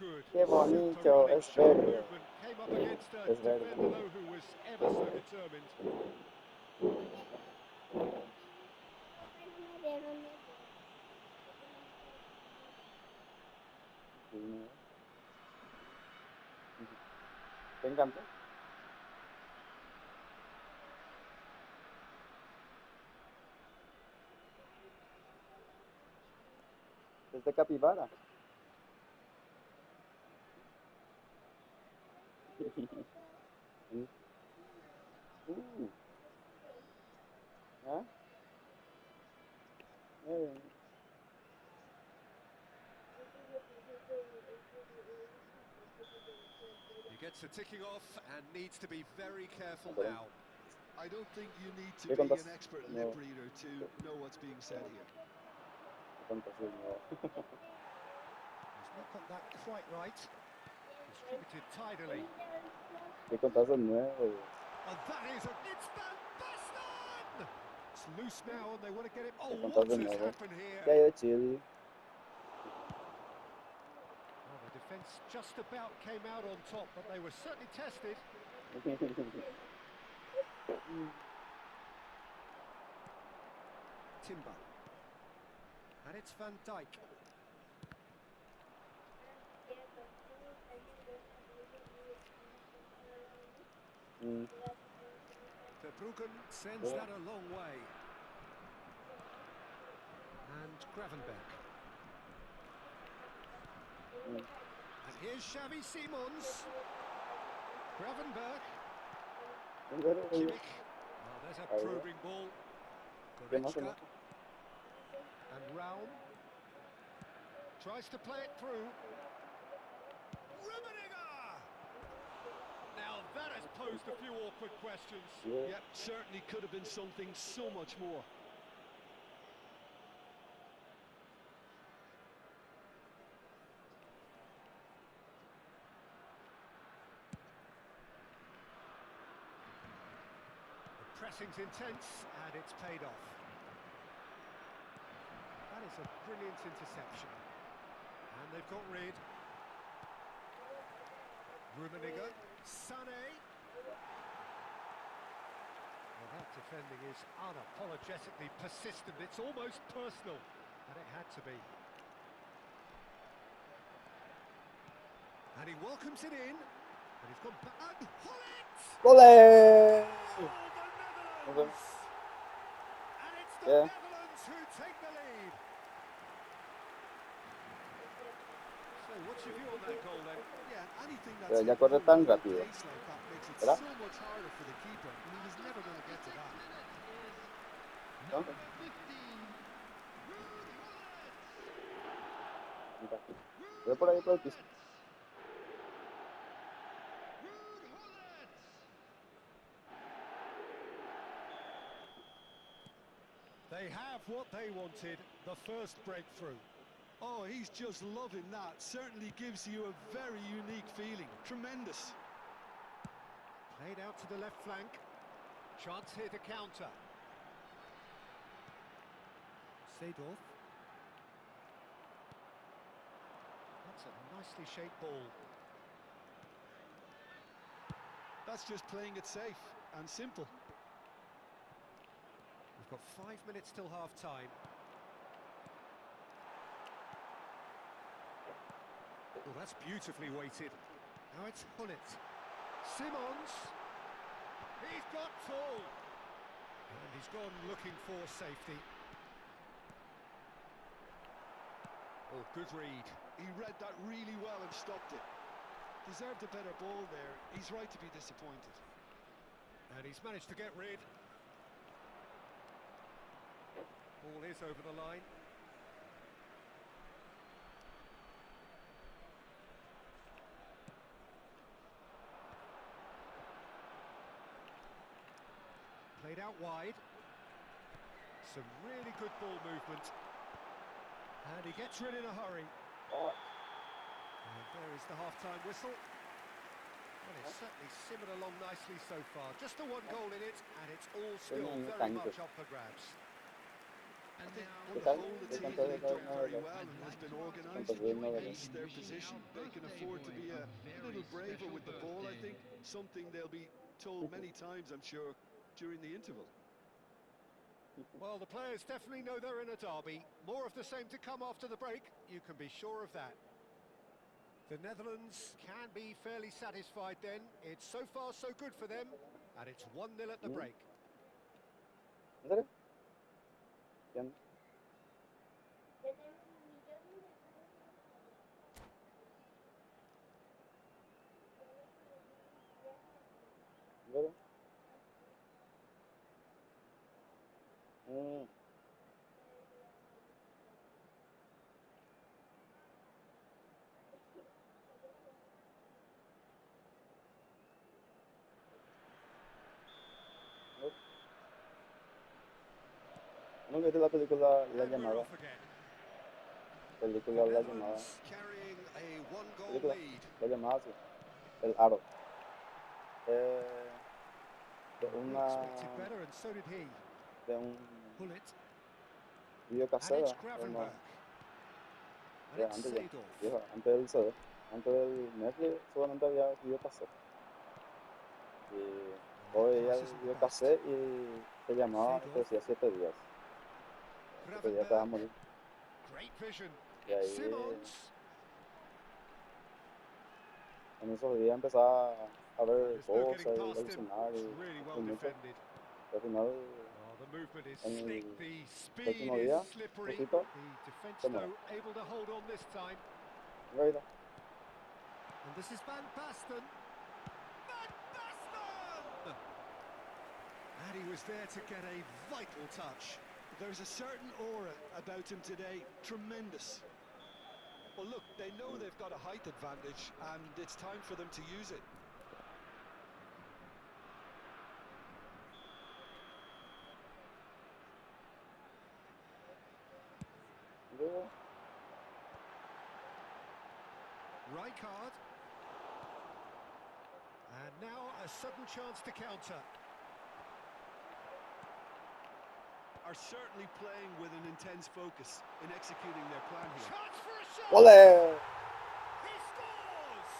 good. Qué Super bonito, running, es sharp verde. movement. Came up against a Es verde. defender though who was ever so determined. ¿Te encanta? Es de capibara. Mm. ¿Ah? Eh, He gets the ticking off and needs to be very careful perdón. now. I don't think you need to ¿Qué be contas? an expert lip No, reader to know what's being said here. ¿qué contas? Sí, no. He's not got that quite right. Distributed tidily. ¿Qué contas es nuevo? And that is a... It's Van Basten! It's loose now and they want to get it... Oh, ¿Qué contas what de has nuevo? happened here? ¿Qué hay de chill? Well, the defence just about came out on top, but they were certainly tested. Timber. And it's Van Dijk. Verbruggen sends that a long way. And Gravenberg. And here's Xavi Simons. Gravenberg. Kimmich. Oh, there's a probing ball. Goretzka. And Raum. Tries to play it through. Rummenigge! Now that has posed a few awkward questions. Yep, certainly could have been something so much more. The pressing's intense and it's paid off. That is a brilliant interception. And they've got rid. Rummenigge. Sané. Well, that defending is unapologetically persistent. It's almost personal. And it had to be. And he welcomes it in. And he's gone back. And Hullet! ¡Gole! Oh, the Netherlands! And it's the Yeah. Netherlands who take the lead. So, what's your view on that goal then? Yeah, anything Pero that's ya hit corre low tan with a rápido. pace like that makes it ¿Verdad? so much harder for the keeper, and he was never going to get to that. ¿No? Ve por ahí por el piso. They have what they wanted, the first breakthrough. Oh, he's just loving that. Certainly gives you a very unique feeling. Tremendous. Played out to the left flank. Chance here to counter. Seedorf. That's a nicely shaped ball. That's just playing it safe and simple. We've got 5 minutes till half-time. Oh, that's beautifully weighted. Now it's Hullet. Simons. He's got full. And he's gone looking for safety. Oh, good read. He read that really well and stopped it. Deserved a better ball there. He's right to be disappointed. And he's managed to get rid. Ball is over the line. Played out wide. Some really good ball movement. And he gets rid in a hurry. And there is the half-time whistle. Well, it's certainly simmered along nicely so far. Just the one goal in it, and it's all still very much up for grabs. And think ¿Qué on the tal? whole, the ¿Qué team, cuánto es they've la done una very de well and has been organised cuánto viene to de ace their position. They can afford to be a little braver with the ball, I think. Something they'll be told many times, I'm sure, during the interval. Well, the players definitely know they're in a derby. More of the same to come after the break, you can be sure of that. The Netherlands can be fairly satisfied then. It's so far so good for them, and it's 1-0 at the Mm. break. ¿En serio? ¿Quién? ¿En serio? Mm. ¿Nunca viste la película La And we're Llamada? off again. Película The La Llamada. Netherlands carrying a one-goal Película lead. La Llamada, sí. El Aro. De We una... expected better, and so did he. De un Pull it, and videocasero. it's Gravenberg. And Ya, it's antes ya. Seedorf. Viejo, antes del CD. Antes del Netflix solamente había videocassette. Y hoy veía Pass el isn't the best. videocassette y se llamaba, Seedorf. te decía 7 días. 7 días te va a Gravenberg. morir. Great vision. Y ahí Simmons. en esos días empezaba a ver There's no cosas getting y past him. alucinar y It's really well y mucho. defended. Y al final, Oh, the movement is en slick, el the speed próximo is día, slippery. poquito, The defence, se muere. though, able to hold on this time. Venga, vida. And this is Van Basten. Van Basten! And he was there to get a vital touch. There's a certain aura about him today. Tremendous. Well, look, they know they've got a height advantage, and it's time for them to use it. Luego, Rijkaard. And now a sudden chance to counter. Are certainly playing with an intense focus in executing their plan here. Chance for a shot! ¡Ole! He scores!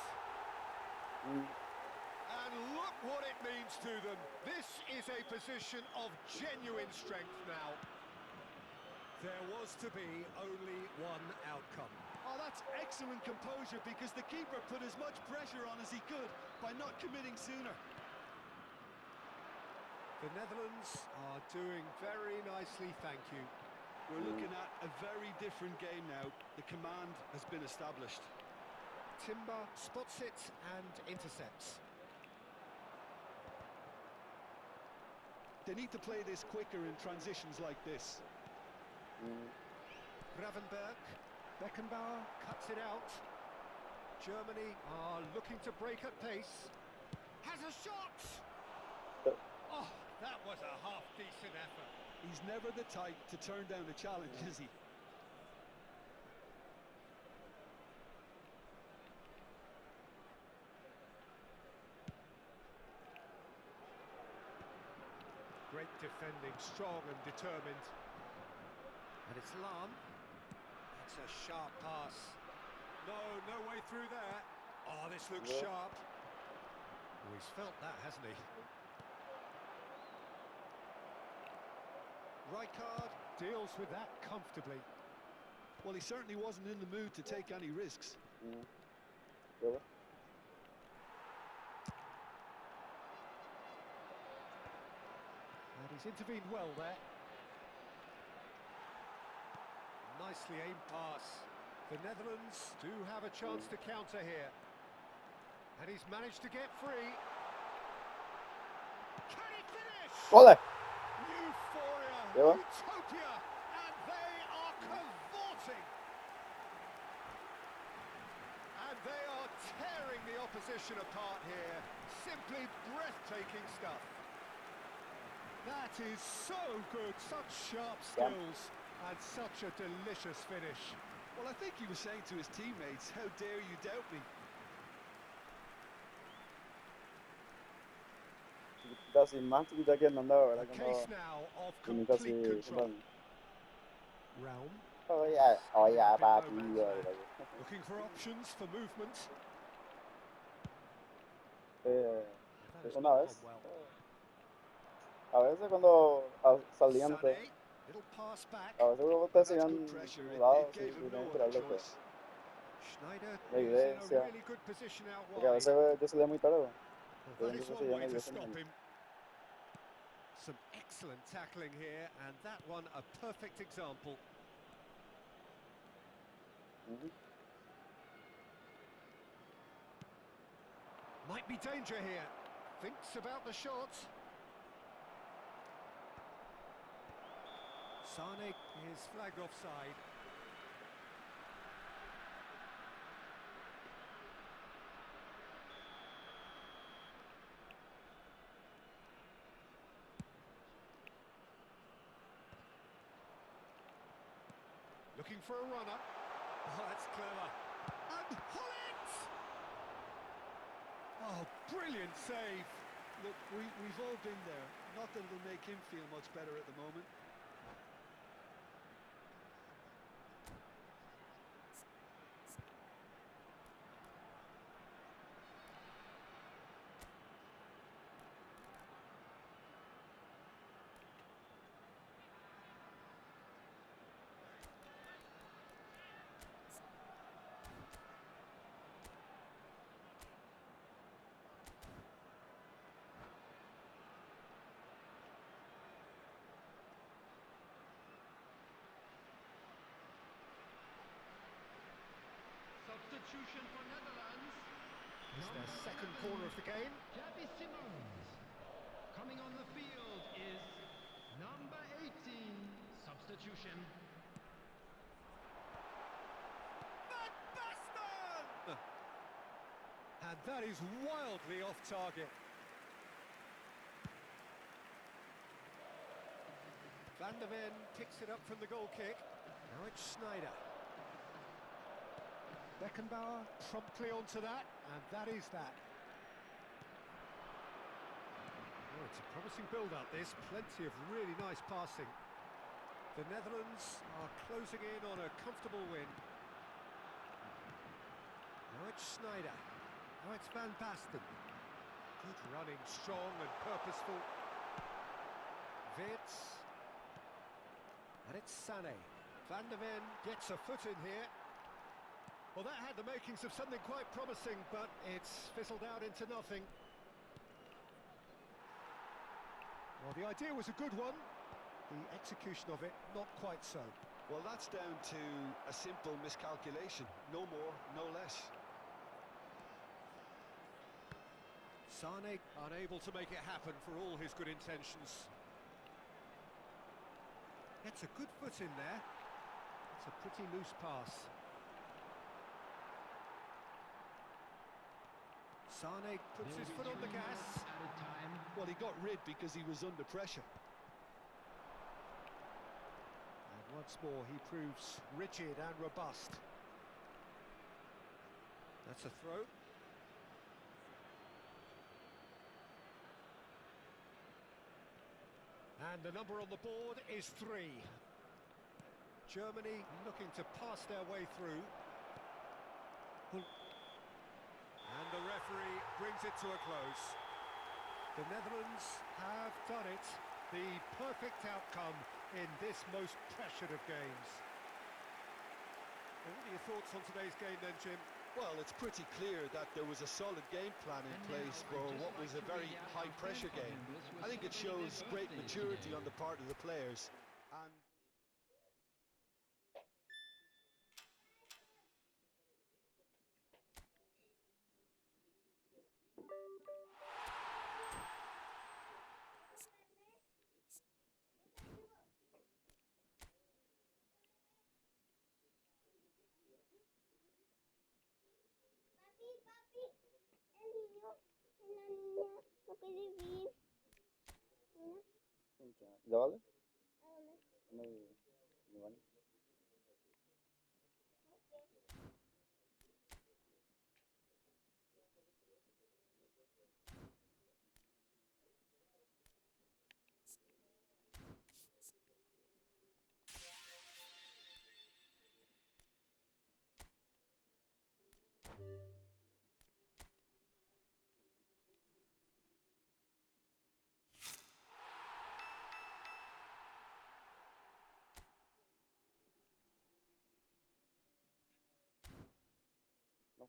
Mm, And look what it means to them. This is a position of genuine strength now. There was to be only one outcome. Oh, that's excellent composure because the keeper put as much pressure on as he could by not committing sooner. The Netherlands are doing very nicely, thank you. We're looking at a very different game now. The command has been established. Timber spots it and intercepts. They need to play this quicker in transitions like this. mm. Gravenberg. Beckenbauer cuts it out. Germany are looking to break at pace. Has a shot! Oh, that was a half-decent effort. He's never the type to turn down a challenge, is he? Great defending, strong and determined. And it's Lahm. It's a sharp pass. No way through there. Oh, this looks Yeah. sharp. Oh, he's felt that, hasn't he? Rijkaard deals with that comfortably. Well, he certainly wasn't in the mood to take any risks. Mm. Luego, And he's intervened well there. Nicely aimed pass. The Netherlands do have a chance to counter here. And he's managed to get free. Can he finish? ¡Ole! Euphoria, Yeah. utopia, and they are cavorting. And they are tearing the opposition apart here. Simply breathtaking stuff. That is so good, such sharp Yeah. skills, and such a delicious finish. Well, I think he was saying to his teammates, how dare you doubt me? Chiquitita así, más chiquita que Nanda, A ¿verdad? case Cuando now of finita así, complete control. juntando. realm. Oye, Ended up in no papi, man's yo, land. Looking for options for movement. That has una not vez, gone well. a veces cuando salían ustedes, Sané, little pass back. a veces Well, ustedes se that's iban good pressure. It mudados y gave him no tenían que other tirarle a ustedes. choice. Schneider La is in a evidencia, really good position out porque a wide. veces yo salía muy tarde, Well, that entonces is se one seguían way to nerviosos stop mis him. Some excellent tackling here, and that one a perfect example. Might be danger here. Thinks about the shot. Sane is flagged offside. Looking for a runner. Oh, that's clever. And Hullet! Oh, brilliant save. Look, we've all been there. Not that it'll make him feel much better at the moment. Substitution for Netherlands. It's their second corner of the game. Javi Simons. Coming on the field is number 18. Substitution. Van Basten! And that is wildly off target. Van der Ven picks it up from the goal kick. Now it's Schneider. Beckenbauer promptly onto that, and that is that. Oh, it's a promising build-up, this. Plenty of really nice passing. The Netherlands are closing in on a comfortable win. Now it's Schneider. Now it's Van Basten. Good running, strong and purposeful. Wirtz. And it's Sané. Van der Ven gets a foot in here. Well, that had the makings of something quite promising, but it's fizzled out into nothing. Well, the idea was a good one. The execution of it, not quite so. Well, that's down to a simple miscalculation. No more, no less. Sane unable to make it happen for all his good intentions. Gets a good foot in there. It's a pretty loose pass. Sane puts his foot on the gas. Added time. Well, he got rid because he was under pressure. And once more he proves rigid and robust. That's a throw. And the number on the board is 3. Germany looking to pass their way through. And the referee brings it to a close. The Netherlands have done it. The perfect outcome in this most pressured of games. What are your thoughts on today's game then, Jim? Well, it's pretty clear that there was a solid game plan in place for what was a very high-pressure game. I think it shows great maturity on the part of the players. And Papi, el niño, la niña, no puede vivir. ¿Ya vale? ¿A dónde? En el baño.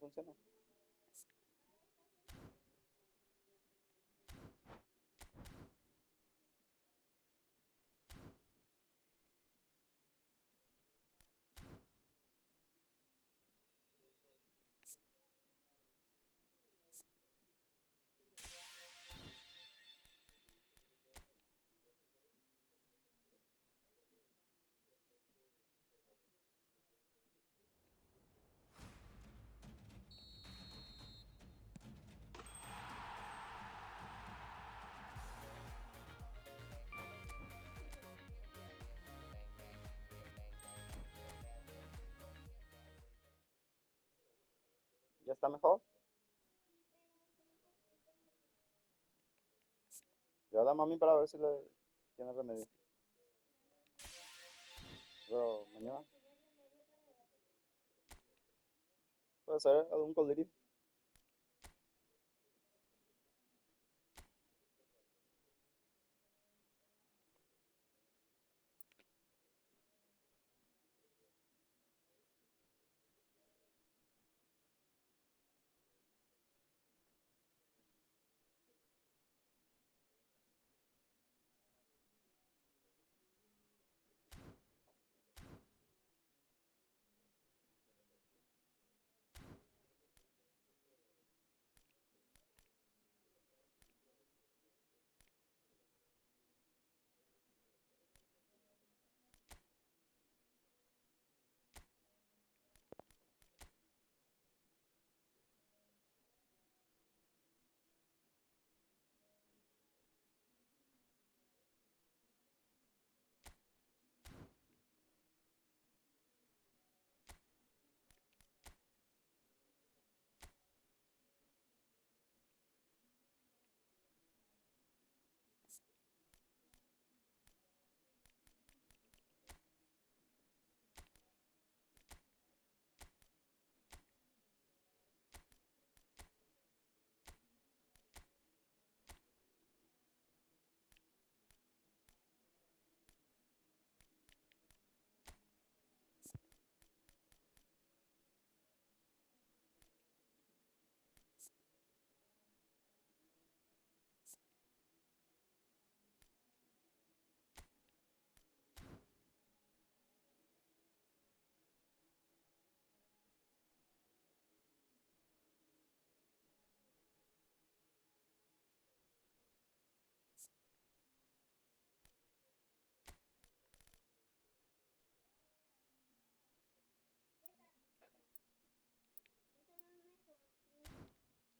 funciona. Ya está mejor. Yo a la mami para ver si le tiene remedio. Pero mañana puede ser algún colirio.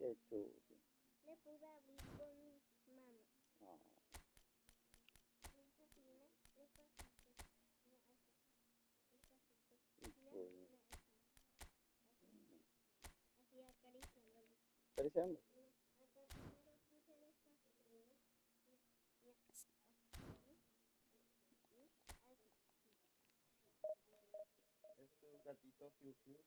Qué chulo. Le pude abrir con mis manos. Ah, Despacito, despacito. Mira, así. Despacito. qué Mira, chulo. mira, así. Así acariciándolo. Acariciando. Mira, acá primero puse despacito. Mira, mira, mira. Así. Así. Estos gatitos fiu fiu.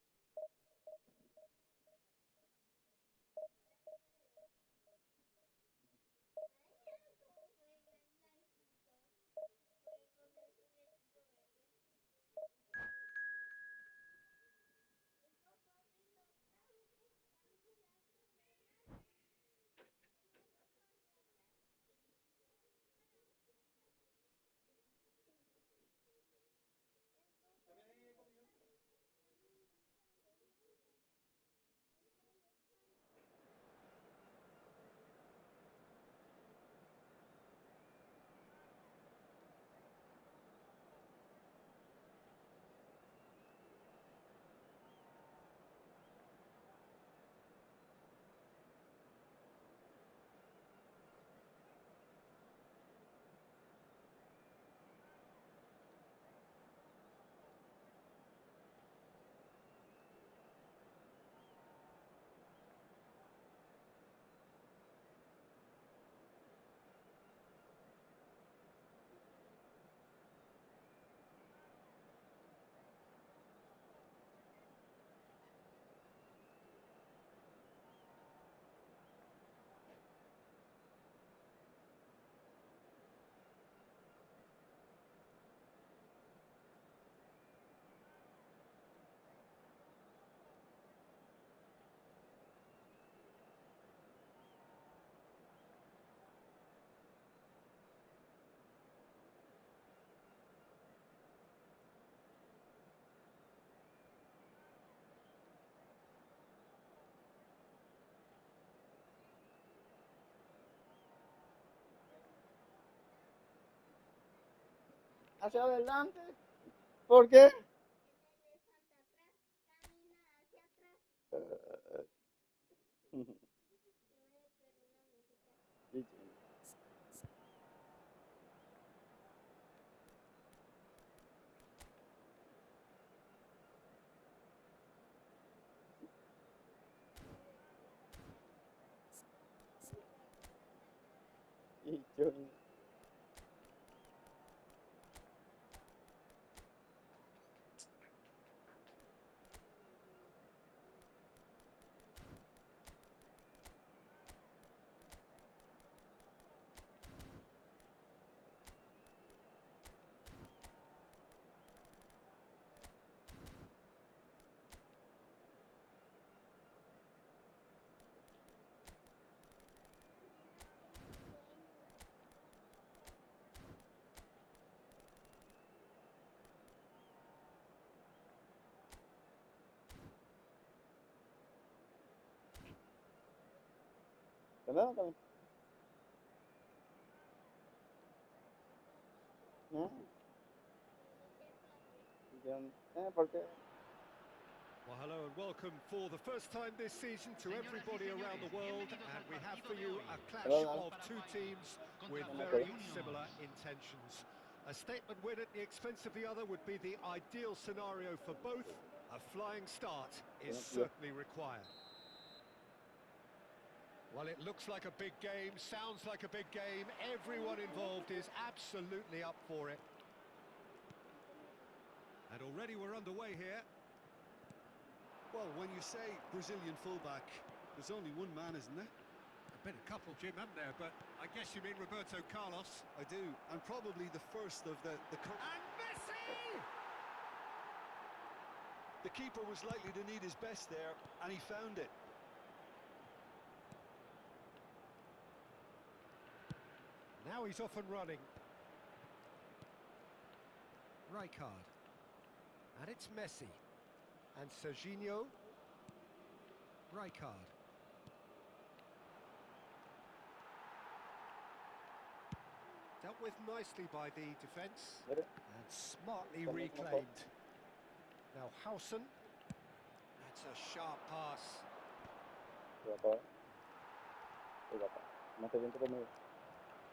hacia adelante. ¿Por qué? Y yo, ¿verdad? También. ¿Eh? ¿Por qué? Well, hello and welcome for the first time this season to everybody around the world, and we have for you a clash of two teams with very similar intentions. A statement win at the expense of the other would be the ideal scenario for both. A flying start is certainly required. Well, it looks like a big game, sounds like a big game. Everyone involved is absolutely up for it. And already we're underway here. Well, when you say Brazilian fullback, there's only one man, isn't there? There's been a couple, Jim, haven't there? But I guess you mean Roberto Carlos. I do, and probably the first of the... And Messi! The keeper was likely to need his best there, and he found it. Now he's off and running. Rijkaard. And it's Messi. And Serginho. Rijkaard. Dealt with nicely by the defence. And smartly reclaimed. Now Howson. That's a sharp pass.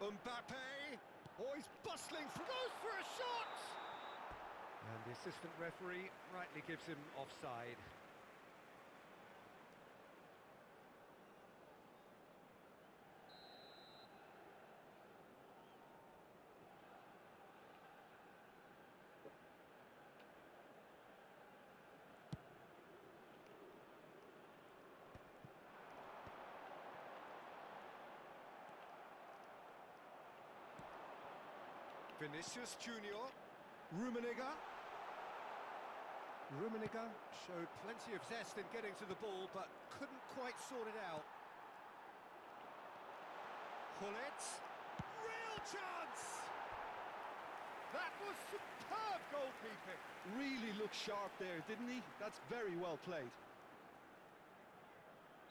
Mbappe. Oh, he's bustling. Goes for a shot! And the assistant referee rightly gives him offside. Vinicius Junior. Rummenigge. Rummenigge showed plenty of zest in getting to the ball, but couldn't quite sort it out. Gullit. Real chance! That was superb goalkeeping. Really looked sharp there, didn't he? That's very well played.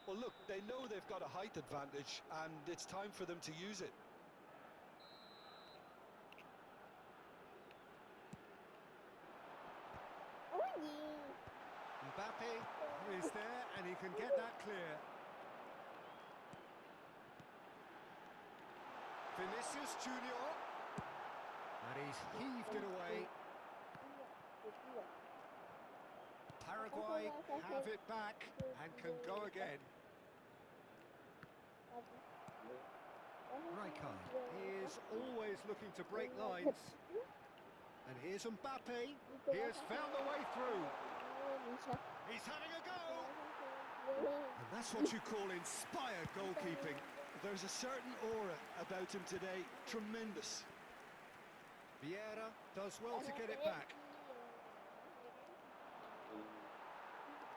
Well, look, they know they've got a height advantage, and it's time for them to use it. Mbappe is there, and he can get that clear. Vinicius Junior. And he's heaved it away. Paraguay have it back and can go again. Rijkaard is always looking to break lines. And here's Mbappe. He has found the way through. He's having a go. And that's what you call inspired goalkeeping. There's a certain aura about him today. Tremendous. Vieira does well to get it back.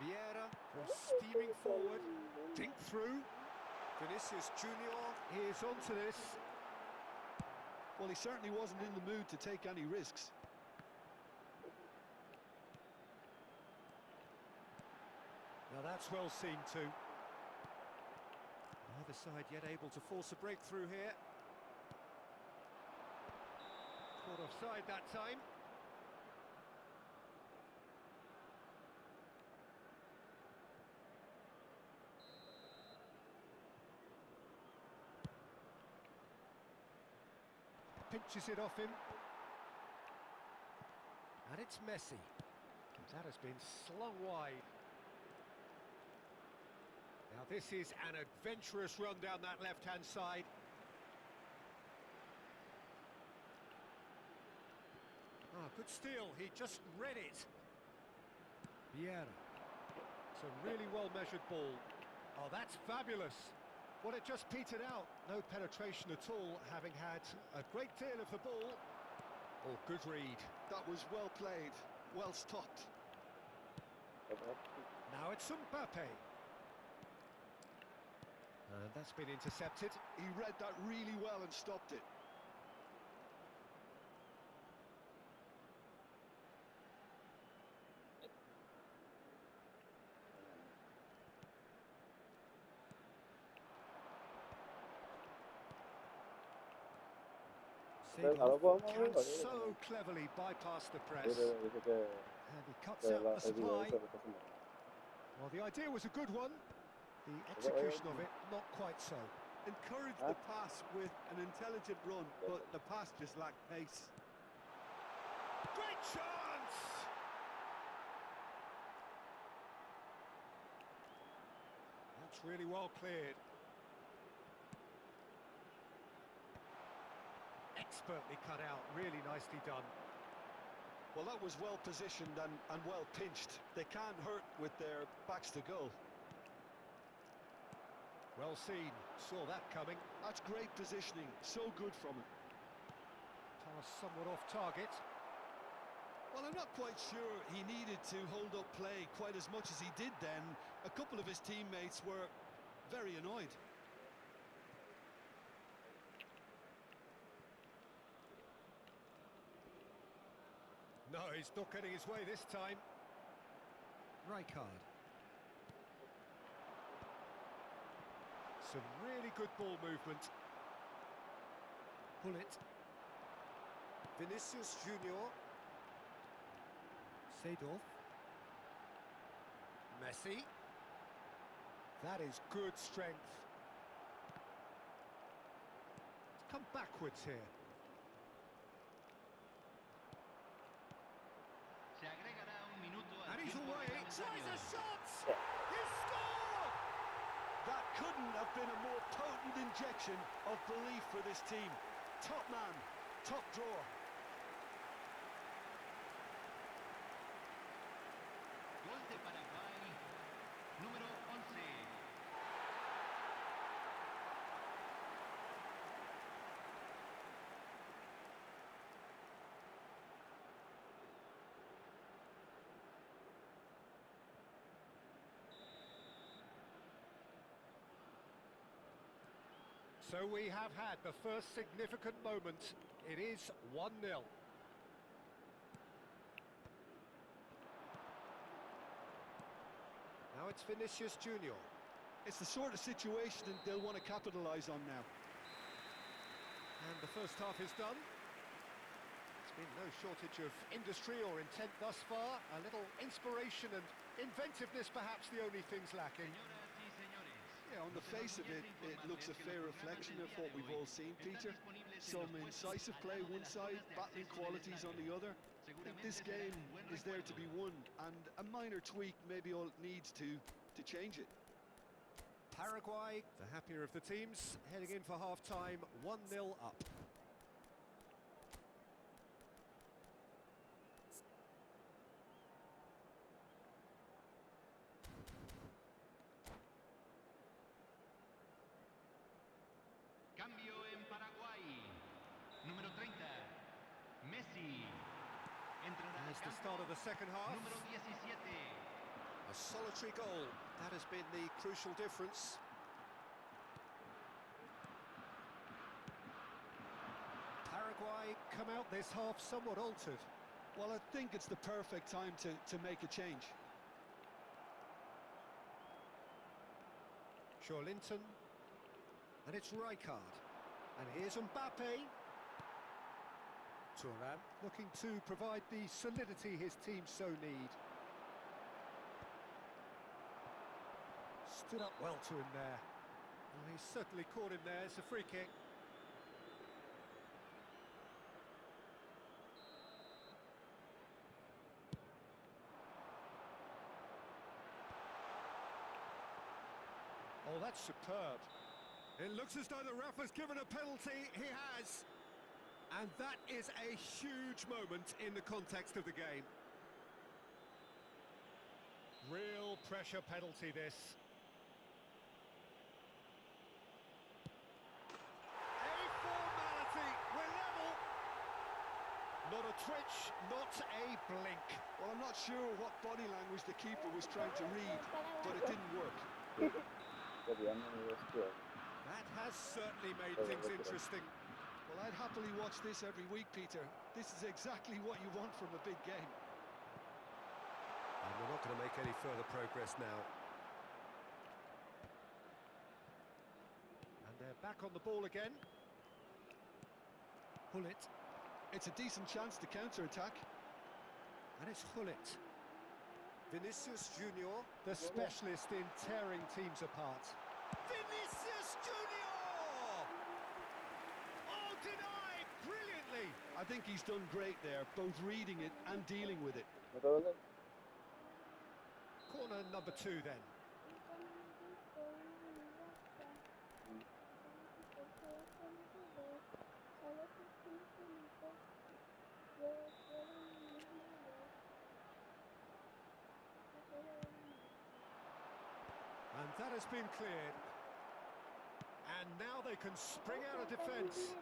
Vieira was steaming forward. Dink through. Vinicius Junior is onto this. Well, he certainly wasn't in the mood to take any risks. Now that's well seen too. Neither side yet able to force a breakthrough here. Caught offside that time. Pinches it off him. And it's Messi. That has been slung wide. Now this is an adventurous run down that left-hand side. Ah, good steal. He just read it. Vieira. It's a really well-measured ball. Oh, that's fabulous. Well, it just petered out. No penetration at all, having had a great deal of the ball. Oh, good read. That was well played, well stopped. Now it's Mbappe. And that's been intercepted. He read that really well and stopped it. Seedorf Can so cleverly bypass the press. And he cuts out the supply. Well, the idea was a good one. The execution of it, not quite so. Encouraged the pass with an intelligent run, but the pass just lacked pace. Great chance! That's really well cleared. Expertly cut out, really nicely done. Well, that was well positioned and well pinched. They can't hurt with their backs to goal. Well seen, saw that coming. That's great positioning, so good from him. Pass somewhat off target. Well, I'm not quite sure he needed to hold up play quite as much as he did then. A couple of his teammates were very annoyed. No, he's not getting his way this time. Rijkaard. Some really good ball movement. Pull it. Vinicius Junior. Seedorf. Messi. That is good strength. Let's come backwards here. Se agregará un minuto al And he's tiempo away. Tries reglamentario. a shot! He scored! That couldn't have been a more potent injection of belief for this team. Top man, top drawer. Gol de Paraguay, número 11. So we have had the first significant moment. It is 1-0. Now it's Vinicius Junior. It's the sort of situation they'll want to capitalise on now. And the first half is done. There's been no shortage of industry or intent thus far. A little inspiration and inventiveness perhaps the only things lacking. Señoras y señores. Yeah, on the face of it, it looks a fair reflection of what we've all seen, Peter. Some incisive play one side, battling qualities on the other. I think this game is there to be won, and a minor tweak maybe all it needs to change it. Paraguay, the happier of the teams, heading in for half-time, 1-0 up. Cambio en Paraguay. Número 30. Messi. Entrará al There's the campo. start of the second half. Número 17. A solitary goal. That has been the crucial difference. Paraguay come out this half somewhat altered. Well, I think it's the perfect time to make a change. Linton. And it's Rijkaard. And here's Mbappe. Thuram looking to provide the solidity his team so need. Stood up well to him there. Well, he's certainly caught him there. It's a free kick. Oh, that's superb. It looks as though the ref has given a penalty. He has. And that is a huge moment in the context of the game. Real pressure penalty, this. A formality. We're level. Not a twitch, not a blink. Well, I'm not sure what body language the keeper was trying to read, but it didn't work. That has certainly made things interesting. Well, I'd happily watch this every week, Peter. This is exactly what you want from a big game. And we're not going to make any further progress now. And they're back on the ball again. Hullet. It's a decent chance to counter-attack. And it's Hullet. Vinicius Junior, the specialist in tearing teams apart. Vinicius Junior! Oh, denied brilliantly! I think he's done great there, both reading it and dealing with it. Corner number 2 then. And that has been cleared. And now they can spring out of defence.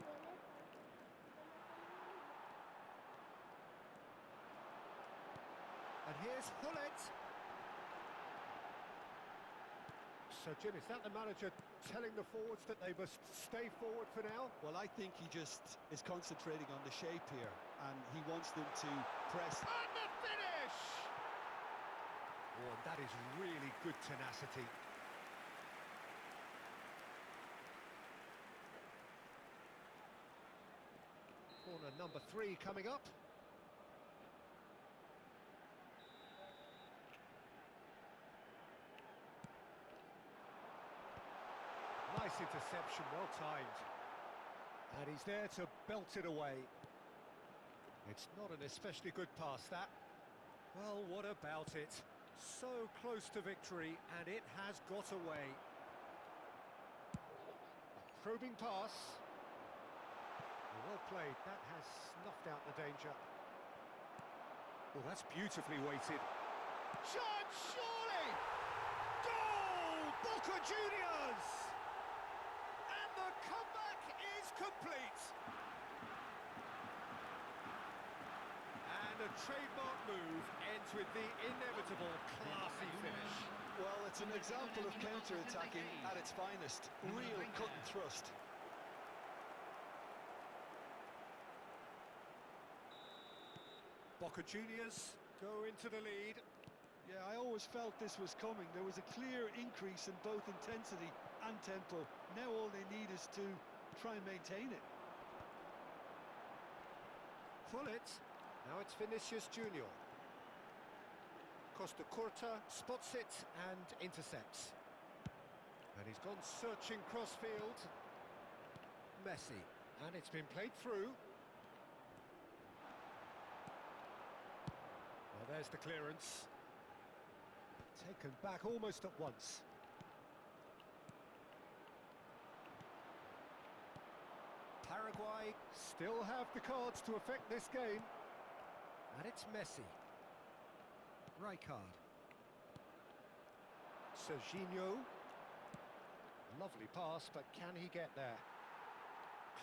And here's Hullet. So, Jim, is that the manager telling the forwards that they must stay forward for now? Well, I think he just is concentrating on the shape here, and he wants them to press. And the finish! Oh, and that is really good tenacity. Corner number 3 coming up. Nice interception, well timed. And he's there to belt it away. It's not an especially good pass, that. Well, what about it? So close to victory, and it has got away. A probing pass. Well played, that has snuffed out the danger. Well, that's beautifully weighted. Shot, surely! Goal! Boca Juniors! And the comeback is complete. And a trademark move ends with the inevitable classy finish. Well, it's an example of counter-attacking at its finest. Real cut and thrust. Boca Juniors go into the lead. Yeah, I always felt this was coming. There was a clear increase in both intensity and tempo. Now all they need is to try and maintain it. Hullet. Now it's Vinicius Junior. Costa Curta spots it and intercepts. And he's gone searching crossfield. Messi. And it's been played through. Well, there's the clearance. Taken back almost at once. Paraguay still have the cards to affect this game. And it's Messi. Rijkaard. Serginho. Lovely pass, but can he get there?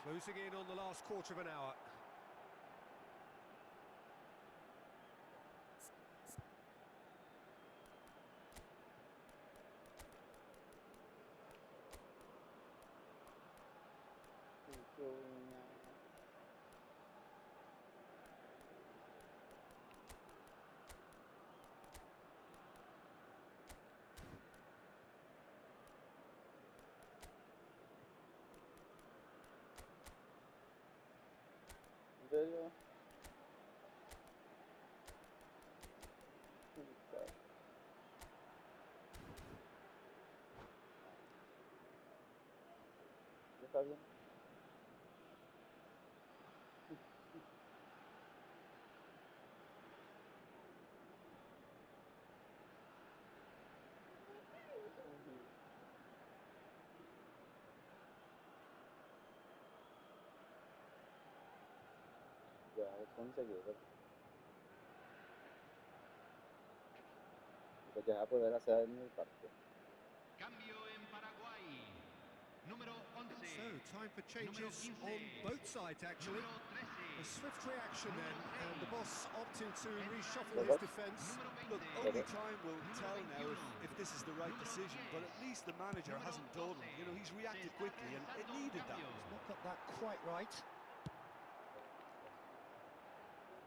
Closing in on the last quarter of an hour. There you está bien. Ya es conseguido. Pues ya poder hacer mi parte. Cambio en Paraguay. Número 11. So, time for Número changes 15. on both sides, actually. Número 13. A swift reaction then, and the boss opting to reshuffle Well, his that's- defence. Número 20. Look, only time will tell now if this is the right decision, but at least the manager hasn't dawdled. You know, he's reacted quickly, and it needed that. Not got that quite right.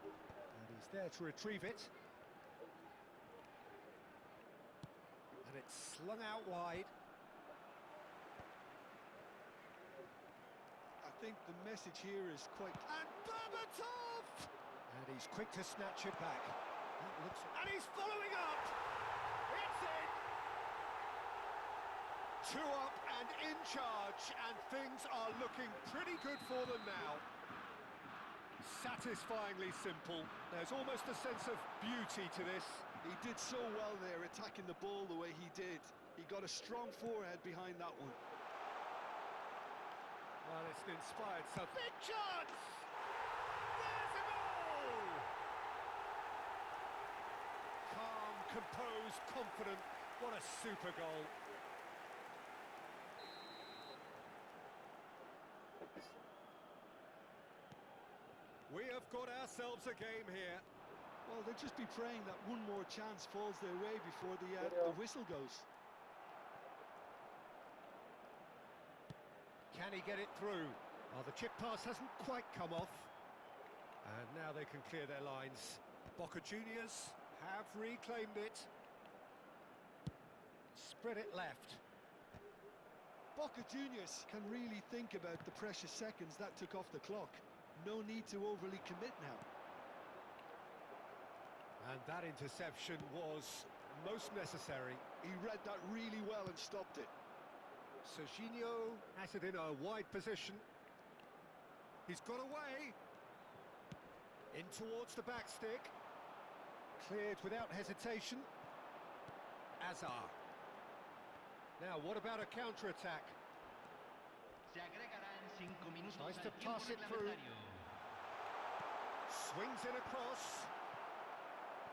And he's there to retrieve it. And it's slung out wide. I think the message here is quite... And Berbatov! And he's quick to snatch it back. That looks... And he's following up! It's in! 2 up and in charge, and things are looking pretty good for them now. Satisfyingly simple. There's almost a sense of beauty to this. He did so well there, attacking the ball the way he did. He got a strong forehead behind that one. Well, it's an inspired sub. Big chance! There's a goal! Calm, composed, confident. What a super goal. We have got ourselves a game here. Well, they'll just be praying that one more chance falls their way before the whistle goes. Can he get it through? Well, the chip pass hasn't quite come off. And now they can clear their lines. Boca Juniors have reclaimed it. Spread it left. Boca Juniors can really think about the precious seconds that took off the clock. No need to overly commit now. And that interception was most necessary. He read that really well and stopped it. Serginho has it in a wide position. He's got away. In towards the back stick. Cleared without hesitation. Azar. Now, what about a counter-attack? Se agregarán 5 minutos Tries al to tiempo pass it through. reglamentario. Swings in across.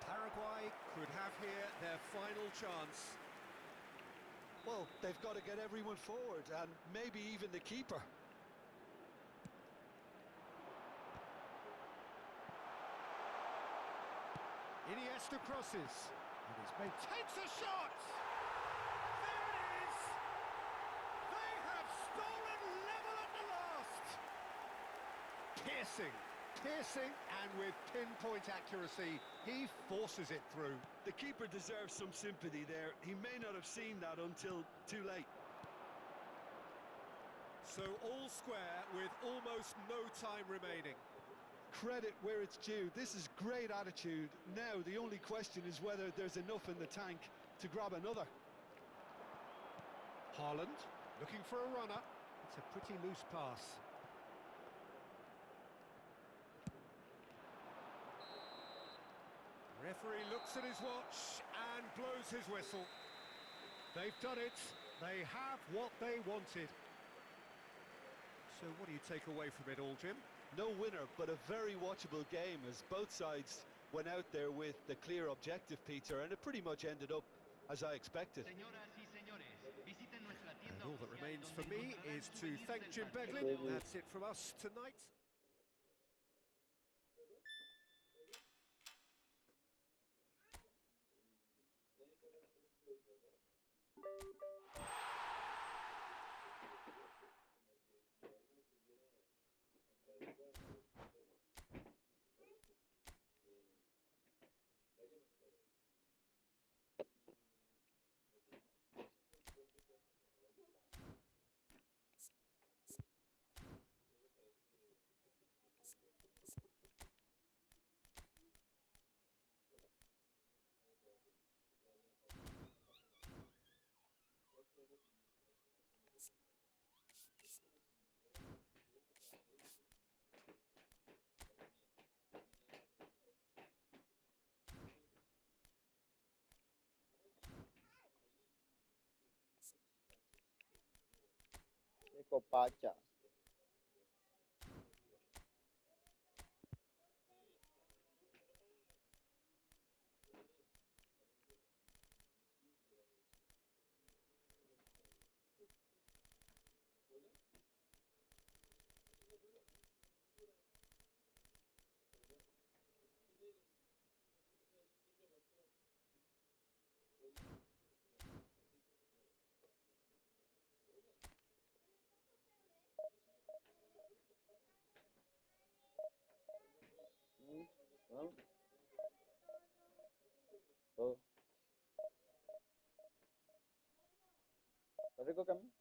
Paraguay could have here their final chance. Well, they've got to get everyone forward, and maybe even the keeper. Iniesta crosses. And he's made... Takes a shot! There it is! They have stolen level at the last! Piercing. Piercing, and with pinpoint accuracy, he forces it through. The keeper deserves some sympathy there. He may not have seen that until too late. So all square with almost no time remaining. Credit where it's due. This is great attitude. Now, the only question is whether there's enough in the tank to grab another. Haaland, looking for a runner. It's a pretty loose pass. Referee looks at his watch and blows his whistle. They've done it. They have what they wanted. So what do you take away from it all, Jim? No winner, but a very watchable game as both sides went out there with the clear objective, Peter, and it pretty much ended up as I expected. Señoras y señores, visiten nuestra And tienda all that oficial remains donde for me encontrarán is to souvenirs thank del Jim partido. Beglin. That's it from us tonight. Copacha. ¿No? Todo. ¿Está rico, Cami?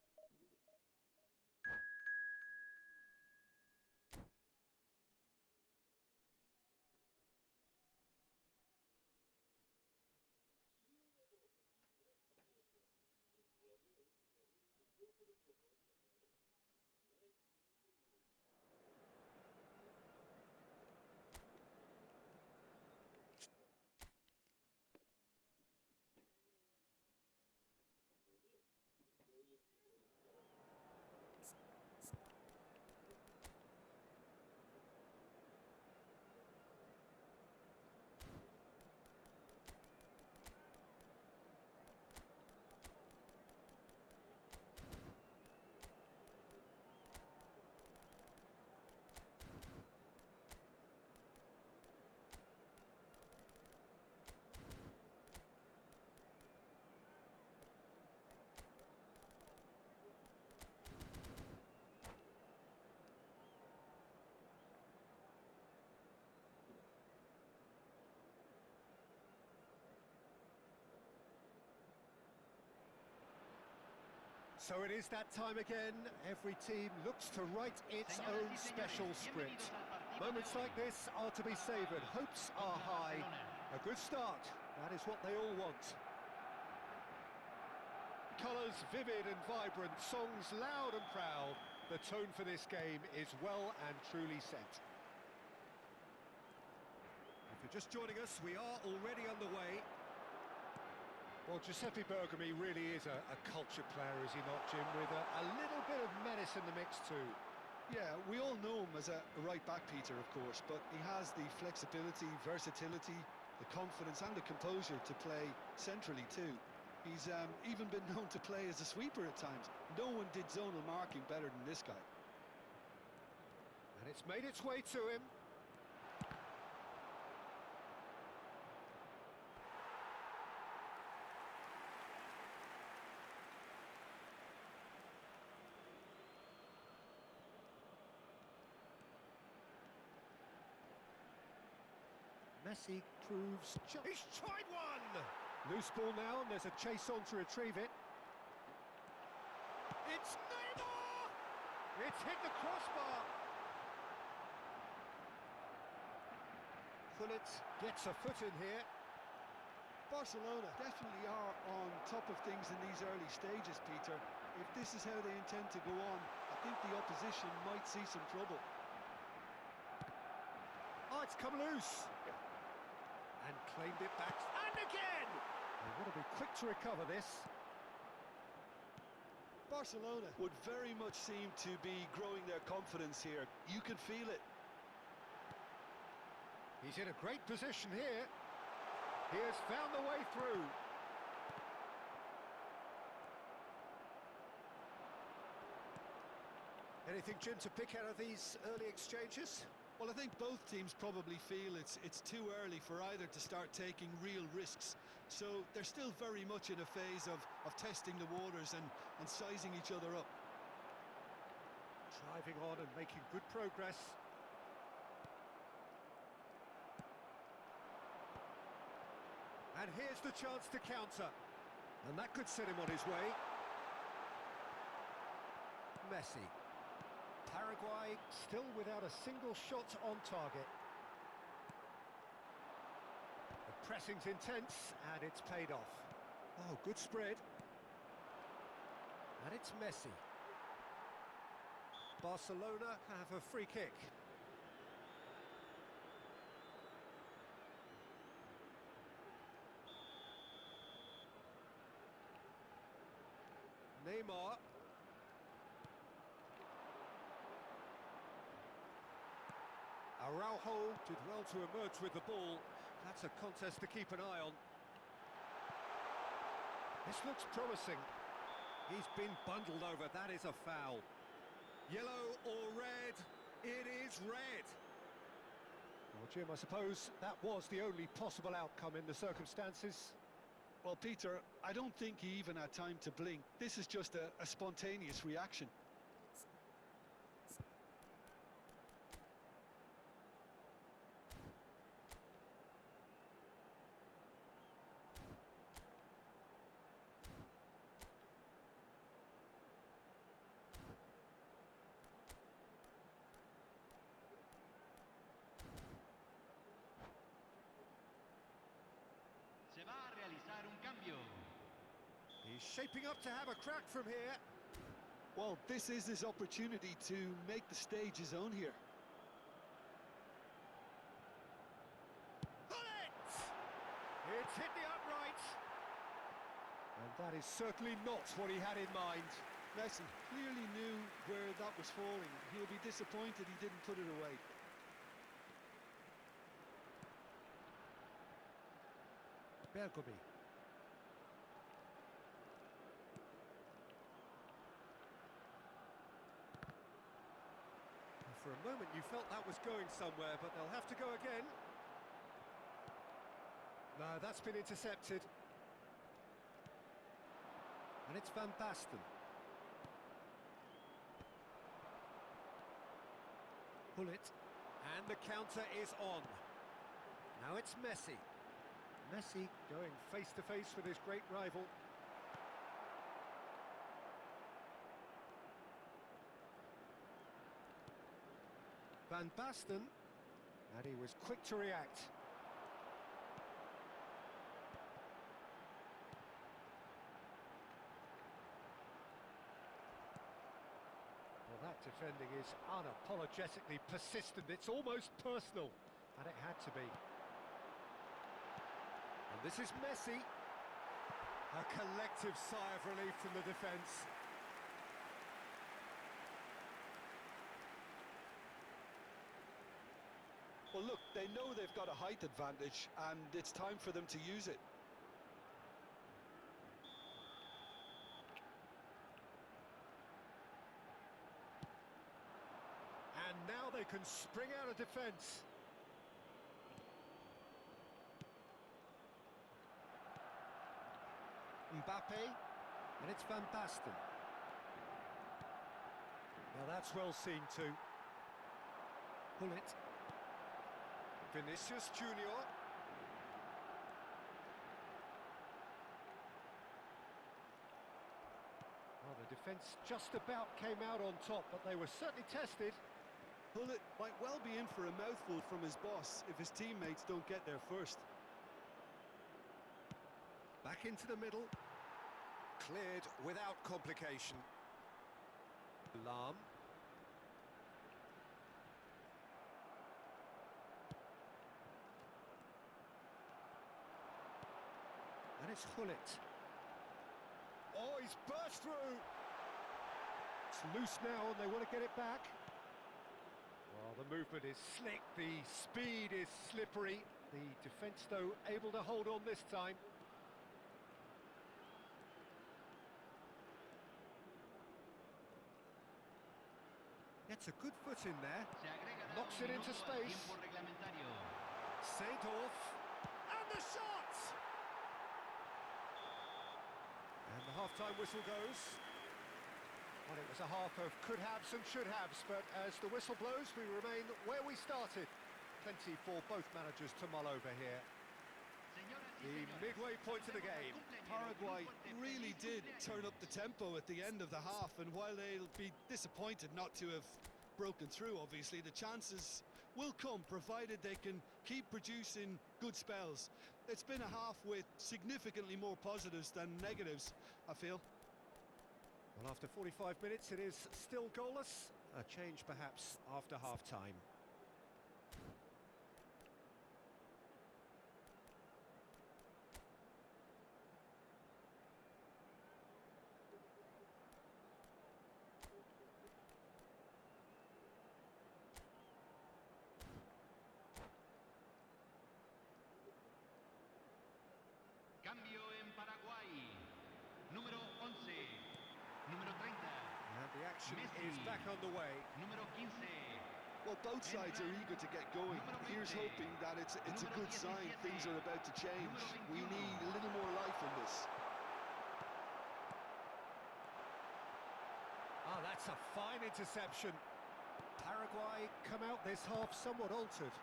So it is that time again. Every team looks to write its own special script. Moments like this are to be savoured. Hopes are high. A good start. That is what they all want. Colours vivid and vibrant, songs loud and proud. The tone for this game is well and truly set. If you're just joining us, we are already underway. Well, Giuseppe Bergomi really is a culture player, is he not, Jim? With a little bit of menace in the mix too. Yeah, we all know him as a right back, Peter, of course, but he has the flexibility, versatility, the confidence and the composure to play centrally too. He's even been known to play as a sweeper at times. No one did zonal marking better than this guy. And it's made its way to him. Messi proves... He's tried one! Loose ball now, and there's a chase on to retrieve it. It's Neymar! It's hit the crossbar. Gullit gets a foot in here. Barcelona definitely are on top of things in these early stages, Peter. If this is how they intend to go on, I think the opposition might see some trouble. Oh, it's come loose. And claimed it back. And again! They want to be quick to recover this. Barcelona would very much seem to be growing their confidence here. You can feel it. He's in a great position here. He has found the way through. Anything, Jim, to pick out of these early exchanges? Well, I think both teams probably feel it's too early for either to start taking real risks. So they're still very much in a phase of testing the waters and sizing each other up. Driving on and making good progress. And here's the chance to counter. And that could set him on his way. Messi. Paraguay still without a single shot on target. The pressing's intense, and it's paid off. Oh, good spread. And it's Messi. Barcelona have a free kick. Neymar. Araujo did well to emerge with the ball. That's a contest to keep an eye on. This looks promising. He's been bundled over. That is a foul. Yellow or red? It is red. Well, Jim, I suppose that was the only possible outcome in the circumstances. Well, Peter, I don't think he even had time to blink. This is just a spontaneous reaction. Se va a realizar un cambio. He's shaping up to have a crack from here. Well, this is his opportunity to make the stage his own here. Bullet! It's hit the upright. And that is certainly not what he had in mind. Messi clearly knew where that was falling. He'll be disappointed he didn't put it away. Bergomi. For a moment you felt that was going somewhere, but they'll have to go again. No, that's been intercepted. And it's Van Basten. Pull it. And the counter is on. Now it's Messi. Messi going face-to-face with his great rival. Van Basten, and he was quick to react. Well, that defending is unapologetically persistent. It's almost personal, and it had to be. And this is Messi. A collective sigh of relief from the defence. Well, look, they know they've got a height advantage, and it's time for them to use it. And now they can spring out of defence. Mbappe, and it's Van Basten. Now that's well seen too. Pull it. Vinicius Junior. Well, the defence just about came out on top, but they were certainly tested. Pullet might well be in for a mouthful from his boss if his teammates don't get there first. Back into the middle. Cleared without complication. Lahm. And it's Hullet. Oh, he's burst through! It's loose now and they want to get it back. Well, the movement is slick, the speed is slippery. The defence, though, able to hold on this time. Gets a good foot in there. Se agregará Knocks un it into minuto al space. tiempo reglamentario. Seedorf. And the shot! And the half-time whistle goes. Well, it was a half of could-haves and should-haves, but as the whistle blows, we remain where we started. Plenty for both managers to mull over here. Señoras y The señores, midway point of the game. Paraguay really did turn up the tempo at the end of the half, and while they'll be disappointed not to have broken through, obviously, the chances will come, provided they can keep producing good spells. It's been a half with significantly more positives than negatives, I feel. Well, after 45 minutes, it is still goalless. A change, perhaps, after half-time. the action Messi. is back on the way. Número 15. Well, both sides are eager to get going. Here's hoping that it's a good sign. Things are about to change. We need a little more life in this. Ah, that's a fine interception. Paraguay come out this half somewhat altered.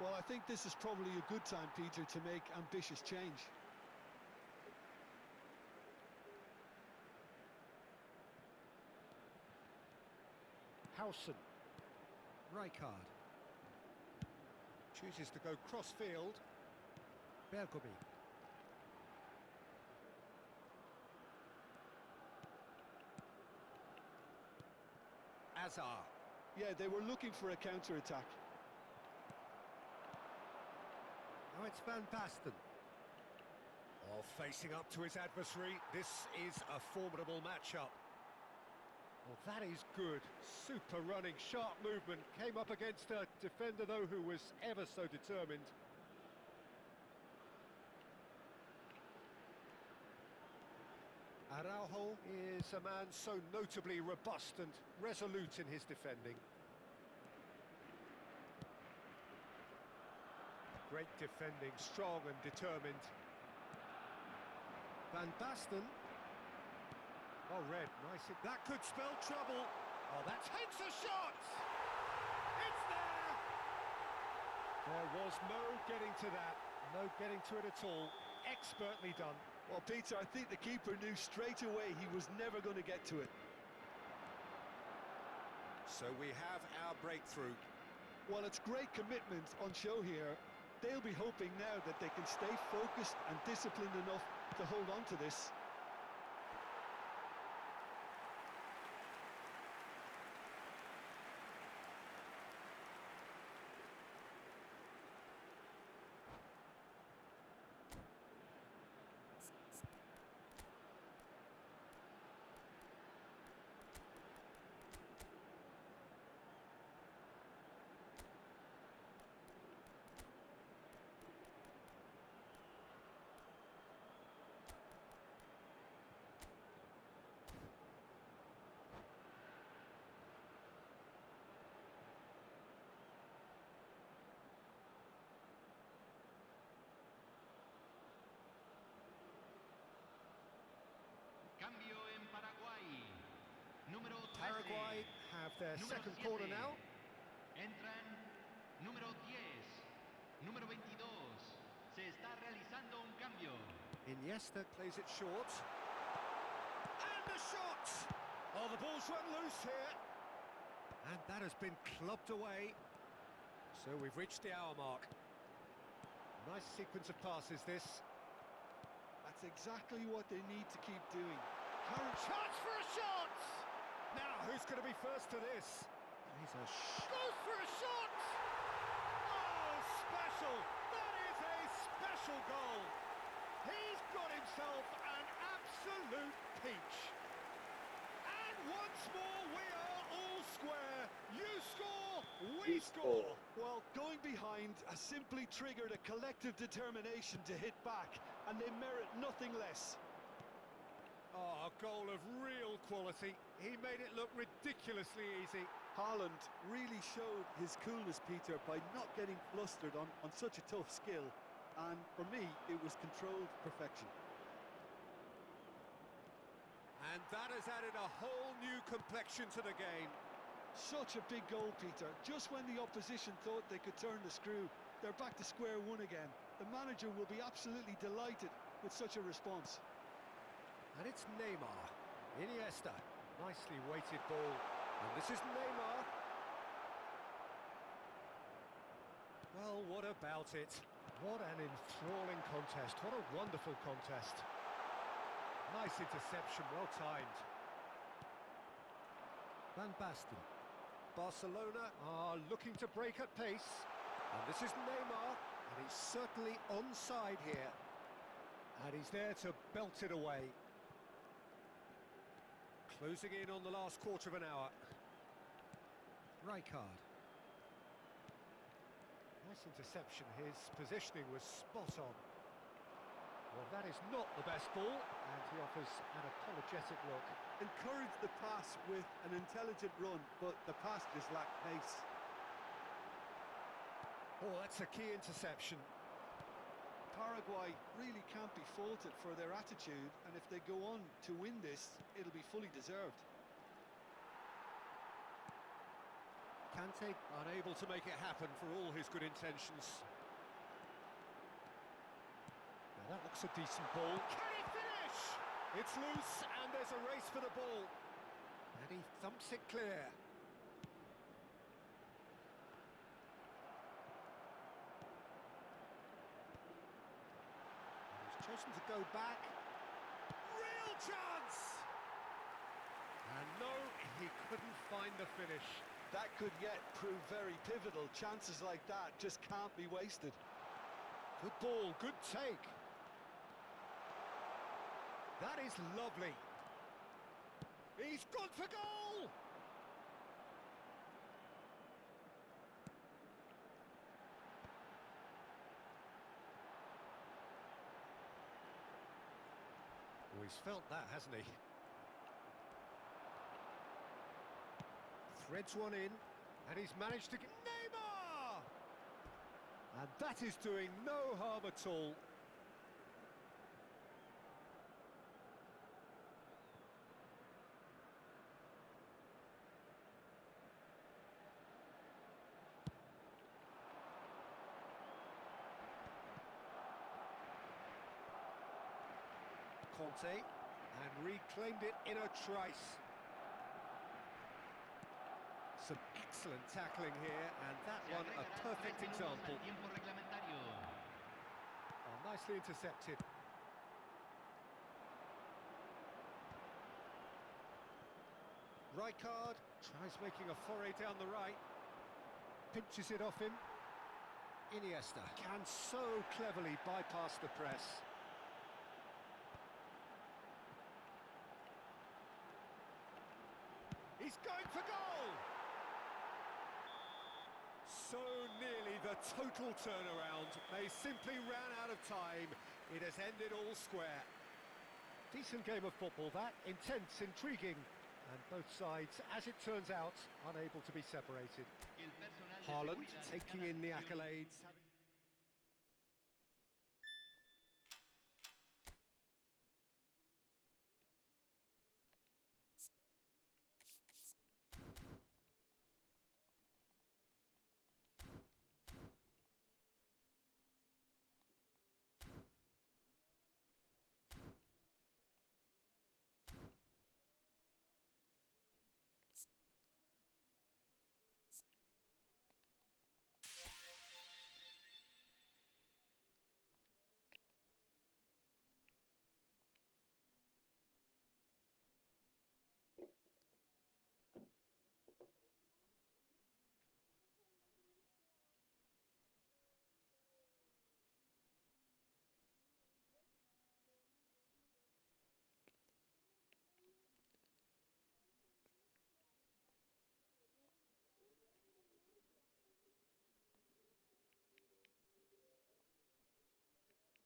Well, I think this is probably a good time, Peter, to make ambitious change. Howson. Rijkaard. Chooses to go cross-field. Bergomi. Azar. Yeah, they were looking for a counter-attack. Now it's Van Basten. Oh, facing up to his adversary. This is a formidable matchup. Well, that is good. Super running, sharp movement. Came up against a defender, though, who was ever so determined. Araujo is a man so notably robust and resolute in his defending. Great defending, strong and determined. Van Basten. Oh, red, nice. That could spell trouble. Oh, that takes a shot! It's there! There was no getting to that. No getting to it at all. Expertly done. Well, Peter, I think the keeper knew straight away he was never going to get to it. So we have our breakthrough. Well, it's great commitment on show here. They'll be hoping now that they can stay focused and disciplined enough to hold on to this. Cambio en Paraguay. Número 13. Paraguay have their Número second 7. corner now. Entran número 10. Número 22. Se está realizando un cambio. Iniesta plays it short. And the shot! Oh, the ball's run loose here. And that has been clubbed away. So we've reached the hour mark. Nice sequence of passes, this. That's exactly what they need to keep doing. Chance for a shot! Now, who's going to be first to this? He's goes for a shot! Oh, special! That is a special goal! He's got himself an absolute peach. And once more, we are all square. You score, we score. Well, going behind has simply triggered a collective determination to hit back, and they merit nothing less. Oh, a goal of real quality. He made it look ridiculously easy. Haaland really showed his coolness, Peter, by not getting flustered on such a tough skill. And for me, it was controlled perfection. And that has added a whole new complexion to the game. Such a big goal, Peter. Just when the opposition thought they could turn the screw, they're back to square one again. The manager will be absolutely delighted with such a response. And it's Neymar. Iniesta. Nicely weighted ball. And this is Neymar. Well, what about it? What an enthralling contest. What a wonderful contest. Nice interception, well timed. Van Basten. Barcelona are looking to break at pace. And this is Neymar. And he's certainly onside here. And he's there to belt it away. Closing in on the last quarter of an hour. Rijkaard. Nice interception. His positioning was spot on. Well, that is not the best ball, and he offers an apologetic look. Encourage the pass with an intelligent run, but the pass just lacked pace. Oh, that's a key interception. Paraguay really can't be faulted for their attitude, and if they go on to win this, it'll be fully deserved. Kante unable to make it happen for all his good intentions. Now that looks a decent ball. Can he finish? It's loose and there's a race for the ball. And he thumps it clear. And he's chosen to go back. Real chance! And no, he couldn't find the finish. That could yet prove very pivotal. Chances like that just can't be wasted. Good ball, good take. That is lovely. He's gone for goal! Oh, he's felt that, hasn't he? Threads one in, and he's managed to get Neymar! And that is doing no harm at all. Conte, and reclaimed it in a trice. Some excellent tackling here, and that one a perfect example. Oh, nicely intercepted. Rijkaard tries making a foray down the right. Pinches it off him. Iniesta can so cleverly bypass the press. He's going for goal! So nearly the total turnaround. They simply ran out of time. It has ended all square. Decent game of football that, intense, intriguing, and both sides, as it turns out, unable to be separated. Haaland taking in the accolades.